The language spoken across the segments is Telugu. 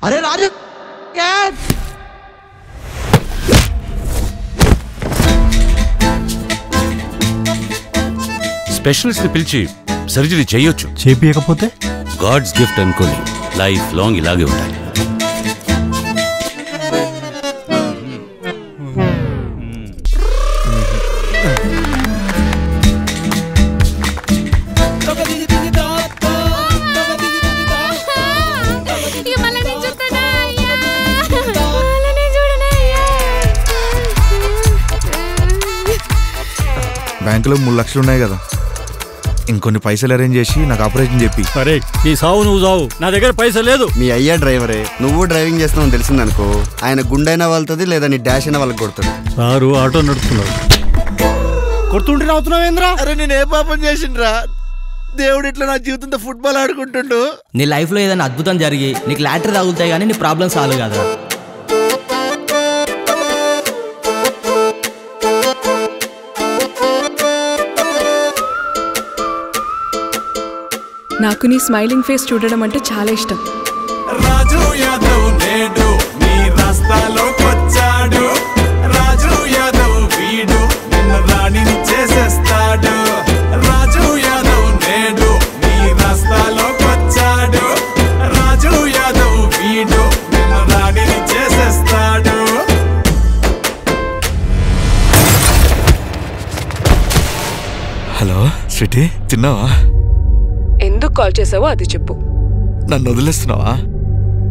అరే రాజు స్పెషలిస్ట్ పిలిచి సర్జరీ చేయొచ్చు. చేపియకపోతే గాడ్స్ గిఫ్ట్ అనుకోని లైఫ్ లాంగ్ ఇలాగే ఉండాలి. బ్యాంకులో 3 లక్షలు ఉన్నాయి కదా, ఇంకొన్ని పైసలు అరేంజ్ చేసి నాకు ఆపరేషన్ చెప్పి. సరే నీ సావు నువ్వు సావు, నా దగ్గర పైసలు లేదు. మీ అయ్యా డ్రైవరే, నువ్వు డ్రైవింగ్ చేస్తున్నావు తెలిసిందనుకో, ఆయన గుండైనా వెళ్తుంది లేదా నీ డాష్ అయినా వాళ్ళకి కొడుతుంది. సారు ఆటో నడుపుతున్నాడు. కొడుతుంటే నవ్వుతున్నావేంద్రా? అరే నేను ఏ పాపం చేసిండ్రా? దేవుడు ఇట్లా నా జీవితంతో ఫుట్బాల్ ఆడుకుంటుండు. నీ లైఫ్ లో ఏదైనా అద్భుతం జరిగి నీకు లాటరీ తగులుతాయి కానీ నీ ప్రాబ్లమ్ సాల్వ్ కాదా? నాకు నీ స్మైలింగ్ ఫేస్ చూడడం అంటే చాలా ఇష్టం. రాజు యాదవ్ నేడు నీ రాస్తాలోకి వచ్చాడు. రాజు యాదవ్ వీడు నిన్ను రాణిని చేసేస్తాడు. రాజు యాదవ్ నేడు నీ రాస్తాలోకి వచ్చాడు. రాజు యాదవ్ వీడు నిన్ను రాణిని చేసేస్తాడు. హలో స్వీటీ, తిన్నావా? ఎందుకు కాల్ చేసావో అది చెప్పు. నన్ను వదిలేస్తున్నావా?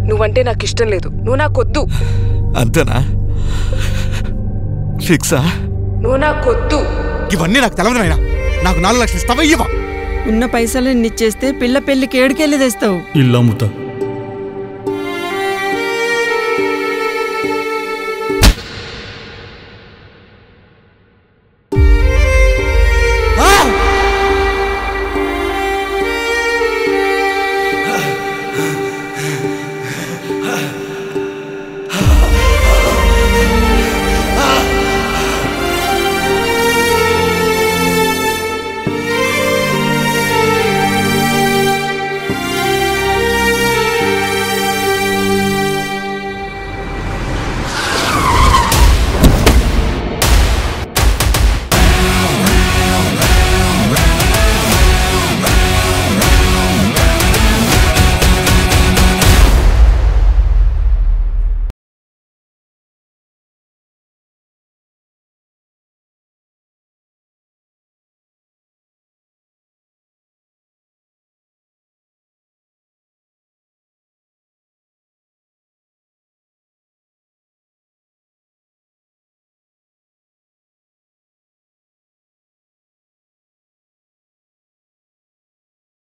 నువ్వంటే నాకు ఇష్టం లేదు, నువ్వు నాకొద్దు. అంతేనా? ఫిక్సా? నువ్వు నాకొద్దు. ఇవన్నీ నాకు తెలవదు నాయనా. నాకు 4 లక్షలు ఇస్తావా? ఇవ్వవా? ఉన్న పైసలు ఇచ్చేస్తే పిల్ల పెళ్లికి ఏడుకెళ్ళి తెస్తావు. ఇల్లు అమ్ముతా.